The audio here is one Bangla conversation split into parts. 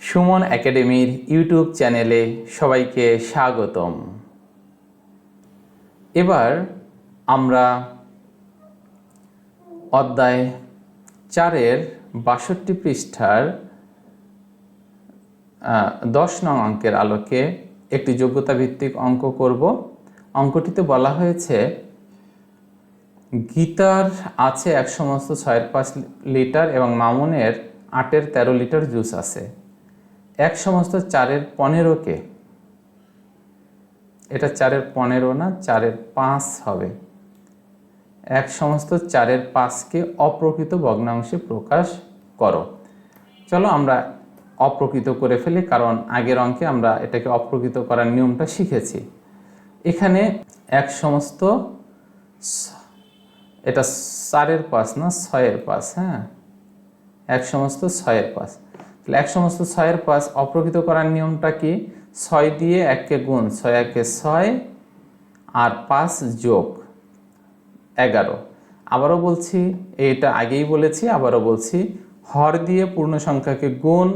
সুমন একাডেমির ইউটিউব চ্যানেলে সবাইকে স্বাগতম। এবার আমরা অধ্যায় 4-এর 62 পৃষ্ঠার 10 নং অঙ্কের আলোকে একটি যোগ্যতা ভিত্তিক অঙ্ক করব। অঙ্কটিতে বলা হয়েছে গীতার আছে 1/5 লিটার এবং মামুনের 8-13 লিটার জুস আছে। 1/4-15 এটা 4-15 না, 4-5 হবে। 1/4 অপ্রকৃত ভগ্নাংশে প্রকাশ করো। চলো আমরা অপ্রকৃত করে ফেলি, কারণ আগের অঙ্কে আমরা এটাকে অপ্রকৃত করার নিয়মটা শিখেছি। এখানে 1/, এটা 4-5 না 6-5, হ্যাঁ, 1/6-5। তাহলে 1/6 অপ্রকৃত করার নিয়মটা কি? 6 দিয়ে 1-কে গুণ, 6 × 6 আর 5 যোগ 11। আবারও বলছি, এটা আগেই বলেছি, আবারও বলছি, হর দিয়ে পূর্ণ সংখ্যাকে গুণ,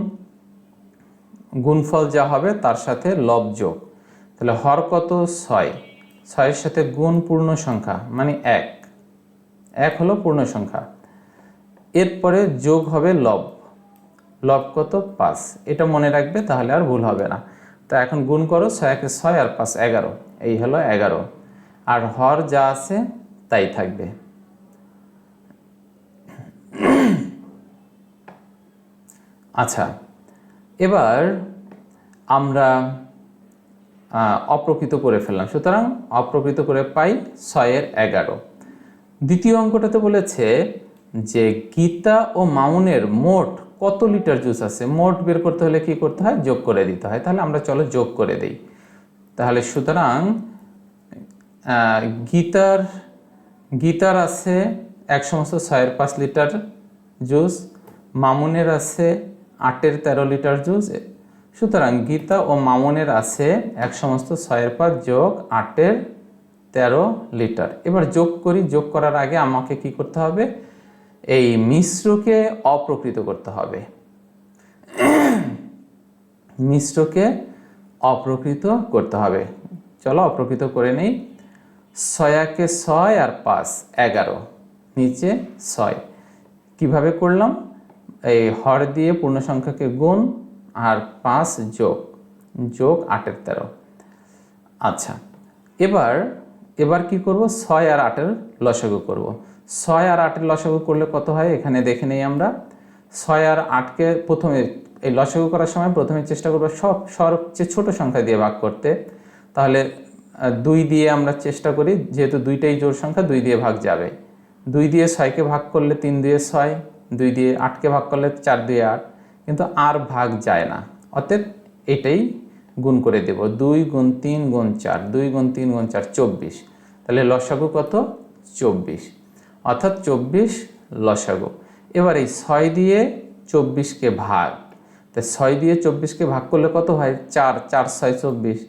গুণফল যা হবে তার সাথে লব যোগ। তাহলে হর কত? 6, 6-এর সাথে গুণ পূর্ণ সংখ্যা মানে 1, 1 হলো পূর্ণ সংখ্যা। এরপরে যোগ হবে লব, লব কত? 5। এটা মনে রাখবে, তাহলে আর ভুল হবে না। তো এখন গুণ করো, 6 × 6 আর 5 11, এই হলো 11। আর হর যা আছে তাই থাকবে। আচ্ছা, এবার আমরা অপ্রকৃত করে ফেললাম, সুতরাং অপ্রকৃত করে পাই 6-11। দ্বিতীয় অঙ্কটাতে বলেছে যে গীতা ও মামুনের মোট কত লিটার জুস আছে। মোট বের করতে হলে কি করতে হয়? যোগ করে দিতে হয়। তাহলে আমরা চলো যোগ করে দেই। তাহলে সুতরাং গীতার আছে 1/6-5 লিটার জুস, মামুনের আছে 8-13 লিটার জুস। সুতরাং গীতা ও মামুনের আছে 1/6-5 যোগ 8-13 লিটার। এবার যোগ করি। যোগ করার আগে আমাকে কি করতে হবে? এই মিশ্রকে অপ্রকৃত করতে হবে। মিশ্রকে অপ্রকৃত করতে হবে। চলো অপ্রকৃত করে নেই। 6 × 6 আর 5 11, নিচে 6। কিভাবে করলাম? এই হর দিয়ে পূর্ণ সংখ্যাকে গুণ আর 5 যোগ 8-13। আচ্ছা, এবার কি করব? 6 আর 8-এর লসাগু করব। 6 আর 8-এর লসাগু করলে কত হয় এখানে দেখে নেই আমরা। 6 আর 8-কে প্রথমে এই লসাগু করার সময় প্রথমে চেষ্টা করব সবচেয়ে ছোট সংখ্যা দিয়ে ভাগ করতে। তাহলে 2 দিয়ে আমরা চেষ্টা করি, যেহেতু দুইটাই জোড় সংখ্যা, 2 দিয়ে ভাগ যাবে। 2 দিয়ে 6-কে ভাগ করলে 3 দিয়ে 6, 2 দিয়ে 8-কে ভাগ করলে 4 দিয়ে 8, কিন্তু আর ভাগ যায় না। অতএব এটাই গুণ করে দেব। 2 × 3 × 4, 2 × 3 × 4 24। তাহলে লসাগু কত? 24, অর্থাৎ 24 লসাগু। এবার এই 6 দিয়ে 24-কে ভাগ, তাই 6 দিয়ে 24-কে ভাগ করলে কত হয়? 4, 4 × 6 = 24।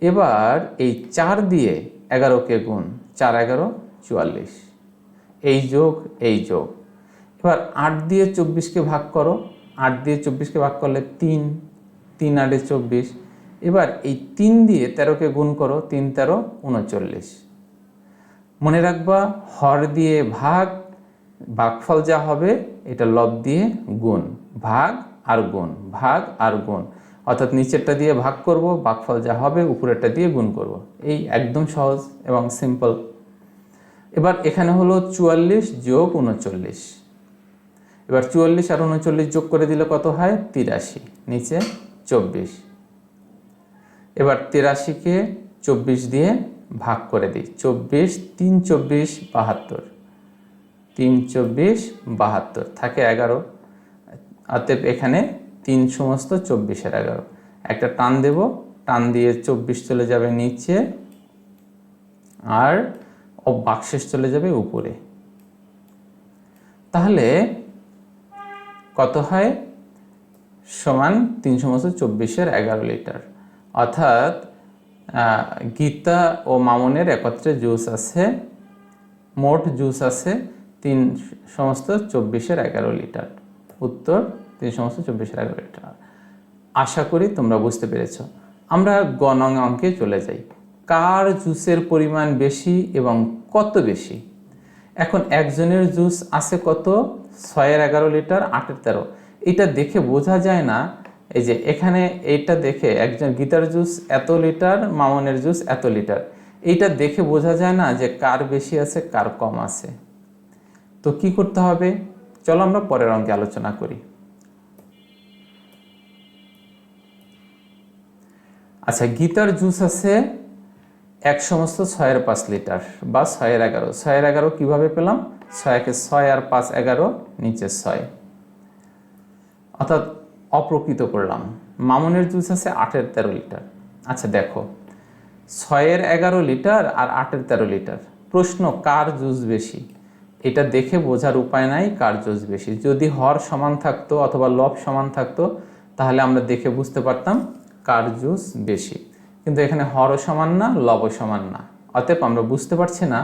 এবার এই 4 দিয়ে 11-কে গুণ, 4 × 11 = 44, এই যোগ এই যোগ। এবার 8 দিয়ে 24-কে ভাগ করো, 8 দিয়ে 24-কে ভাগ করলে 3, 3 × 8 = 24। এবার এই 3 দিয়ে 13-কে গুণ করো, 3 × 13 = 39। মনে রাখবা, হর দিয়ে ভাগ, ভাগফল যা হবে এটা লব দিয়ে গুণ, ভাগ আর গুণ, ভাগ আর গুণ। অর্থাৎ নিচেরটা দিয়ে ভাগ করব, ভাগফল যা হবে উপরেরটা দিয়ে গুণ করব। এই একদম সহজ এবং সিম্পল। এবার এখানে হলো 44 যোগ 39। এবার 44 আর 39 যোগ করে দিলে কত হয়? 83, নিচে 24। এবার 83-কে 24 দিয়ে ভাগ করে দিই। 24, 3 × 24 = 72, 3 × 24 = 72, থাকে 11। অতএব এখানে 3/24-11। একটা টান দেব, টান দিয়ে 24 চলে যাবে নিচে আর বাক্সেস চলে যাবে উপরে। তাহলে কত হয়? সমান 3/24-11 লিটার। অর্থাৎ গীতা ও মামুনের একত্রে জুস আছে, মোট জুস আছে 3/24-11 লিটার। উত্তর 3/24-11 লিটার। আশা করি তোমরা বুঝতে পেরেছো। আমরা গ নং অঙ্কে চলে যাই। কার জুসের পরিমাণ বেশি এবং কত বেশি? এখন একজনের জুস আছে কত? 6-11 লিটার, 8-13। এটা দেখে বোঝা যায় না। এই যে এখানে এইটা দেখে একজন গীতার জুস এত লিটার, মামনের জুস এত লিটার, এইটা দেখে বোঝা যায় না যে কার বেশি আছে কার কম আছে। তো কি করতে হবে? চলো আমরা পরের অঙ্কে আলোচনা করি। আচ্ছা, গীতার জুস আছে 1/6 লিটার বা 6-11। 6-11 কিভাবে পেলাম? 6 6 আর 5 11, নিচে 6, অর্থাৎ অপ্রকৃত করলাম। মামনের জুস আছে 8-13 লিটার। আচ্ছা দেখো, 6-11 লিটার আর 8-13 লিটার, প্রশ্ন কার জুস বেশি? এটা দেখে বোঝার উপায় নাই কার জুস বেশি। যদি হর সমান থাকতো অথবা লব সমান থাকতো তাহলে আমরা দেখে বুঝতে পারতাম কার জুস বেশি, কিন্তু এখানে হরও সমান না, লবও সমান না, অতএব আমরা বুঝতে পারছি না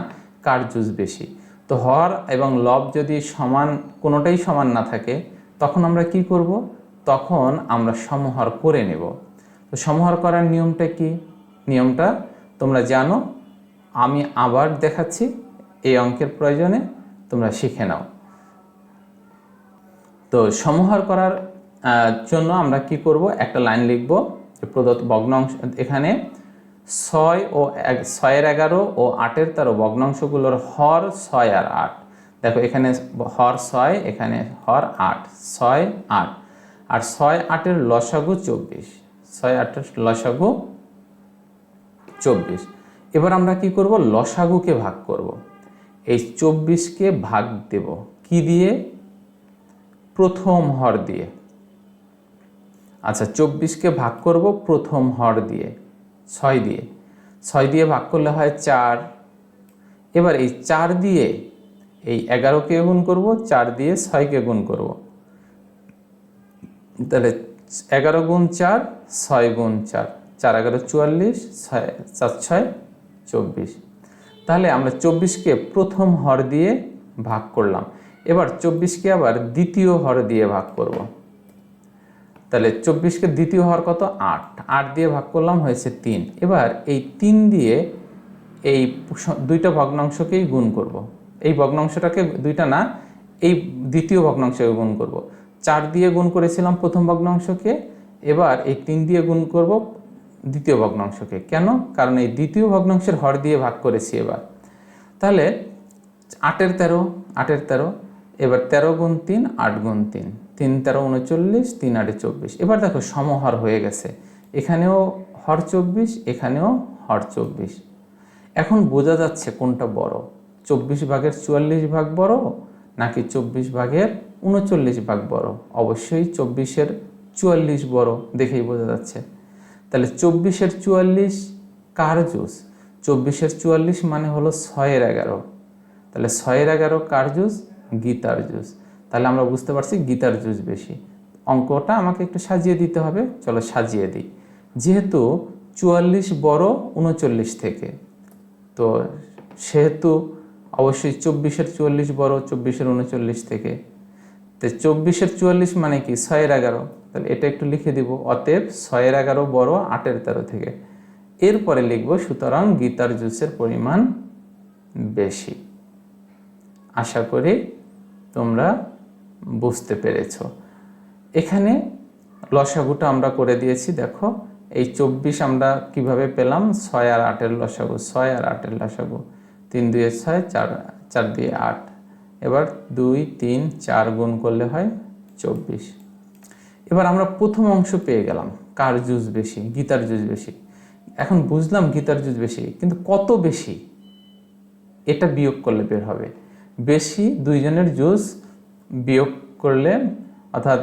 কার জুস বেশি। তো হর এবং লব যদি সমান, কোনোটাই সমান না থাকে, তখন আমরা কি করব? তখন আমরা সমহর করে নেব। তো সমহর করার নিয়মটা কি? নিয়মটা তোমরা জানো, আমি আবার দেখাচ্ছি, এই অঙ্কের প্রয়োজনে তোমরা শিখে নাও। তো সমহর করার জন্য আমরা কি করব? একটা লাইন লিখব যে প্রদত্ত ভগ্নাংশ, এখানে 6-11 ও 8-13 ভগ্নাংশগুলোর হর 6 আর 8। দেখো এখানে হর 6, এখানে হর 8, 6 8, আর 6-8 লসাগু 24, 6-8 লসাগু 24। এবার আমরা কি করব? লসাগুকে ভাগ করব। এই 24কে ভাগ দেব কি দিয়ে? প্রথম হর দিয়ে। আচ্ছা, 24কে ভাগ করব প্রথম হর দিয়ে, 6 দিয়ে। 6 দিয়ে ভাগ করলে হয় 4। এবার এই 4 দিয়ে এই 11কে গুণ করব, 4 দিয়ে 6কে গুণ করব। তাহলে 11 গুণ 4, 6 গুণ 4, 4-11 44, 4-6 24। তাহলে আমরা 24কে প্রথম হর দিয়ে ভাগ করলাম। এবার 24কে আবার দ্বিতীয় হর দিয়ে ভাগ করব। তাহলে 24কে দ্বিতীয় হর কত? 8, 8 দিয়ে ভাগ করলাম, হয়েছে 3। এবার এই 3 দিয়ে এই দুইটা ভগ্নাংশকেই গুণ করব। এই ভগ্নাংশটাকে, দুইটা না, এই দ্বিতীয় ভগ্নাংশকে গুণ করব। 4 দিয়ে গুণ করেছিলাম প্রথম ভগ্নাংশকে, এবার এই 3 দিয়ে গুণ করব দ্বিতীয় ভগ্নাংশকে। কেন? কারণ এই দ্বিতীয় ভগ্নাংশের হর দিয়ে ভাগ করেছি এবার। তাহলে 8-13, 8-13, এবার 13 গুণ 3, 8 গুণ 3, 3-13 39, 3-8 24। এবার দেখো সমহর হয়ে গেছে, এখানেও হর 24, এখানেও হর 24। এখন বোঝা যাচ্ছে কোনটা বড়, 24 ভাগের 44 ভাগ বড় নাকি 24 ভাগের 39 ভাগ বড়? অবশ্যই 24-এর 44 বড়, দেখেই বোঝা যাচ্ছে। তাহলে 24-এর 44 কার জুস? 24-এর 44 মানে হলো 6-11। তাহলে 6-11 কার জুস? গীতার জুস। তাহলে আমরা বুঝতে পারছি গীতার জুস বেশি। অঙ্কটা আমাকে একটু সাজিয়ে দিতে হবে, চলো সাজিয়ে দিই। যেহেতু 44 বড় 39 থেকে, তো সেহেতু অবশ্যই 24-এর 44 বড় 24-এর 39 থেকে। তো 24-এর 44 মানে কি? 6-11। তাহলে এটা একটু লিখে দিব, অতএব 6-11 বড় 8-13 থেকে। এরপরে লিখব সুতরাং গীতার জুসের পরিমাণ বেশি। আশা করি তোমরা বুঝতে পেরেছ। এখানে লসাগুটা আমরা করে দিয়েছি। দেখো এই 24 আমরা কিভাবে পেলাম? 6 আর 8-এর লসাগু, 6 আর 8-এর লসাগু, 3 2 6, 4 4 2 8। এবার 2 3 4 গুণ করলে হয় 24। এবার আমরা প্রথম অংশ পেয়ে গেলাম, কার জুস বেশি? গীতার জুস বেশি। এখন বুঝলাম গীতার জুস বেশি, কিন্তু কত বেশি এটা বিয়োগ করলে বের হবে। বেশি দুইজনের জুস বিয়োগ করলে, অর্থাৎ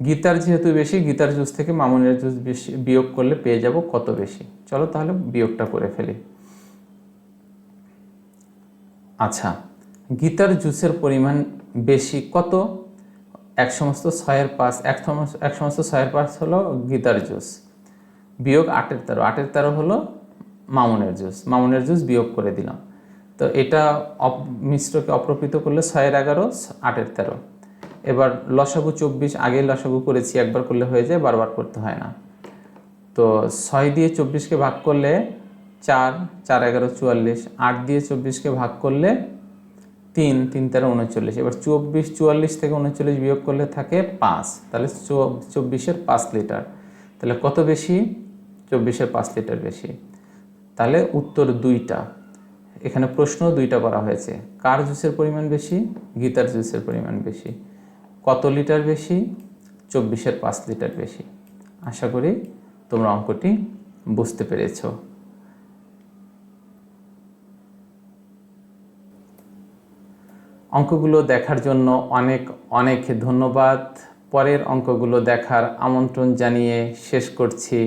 গীতার যেহেতু বেশি, গীতার জুস থেকে মামুনের জুস বেশি বিয়োগ করলে পেয়ে যাব কত বেশি। চলো তাহলে বিয়োগটা করে ফেলি। আচ্ছা, গীতার জুসের পরিমাণ বেশি কত? 1/6, 1/6 হলো গীতার জুস, বিয়োগ 8-13, 8-13 হলো মামুনের জুস, মামুনের জুস বিয়োগ করে দিলাম। তো এটা মিশ্রকে অপ্রকৃত করলে 6-11, 8-13। এবার লসাগু 24, আগে লসাগু করেছি, একবার করলে হয়ে যায়, বারবার করতে হয় না। তো 6 দিয়ে 24কে ভাগ করলে 4, 4 11 44, 8 দিয়ে 24কে ভাগ করলে 3, 3 13 39। এবার 24, 44 থেকে 39 বিয়োগ করলে থাকে 5, তাহলে 24-এর 5 লিটার। তাহলে কত বেশি? 24-এর 5 লিটার বেশি। তাহলে উত্তর 2টা। এখানে প্রশ্ন 2টা করা হয়েছে। কার জুসের পরিমাণ বেশি? গীতার জুসের পরিমাণ বেশি। কত লিটার বেশি? 24-এর 5 লিটার বেশি। আশা করি তোমরা অঙ্কটি বুঝতে পেরেছ। অঙ্কগুলো দেখার জন্য অনেক অনেক ধন্যবাদ। পরের অঙ্কগুলো দেখার আমন্ত্রণ জানিয়ে শেষ করছি।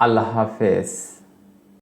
আল্লাহ হাফেজ।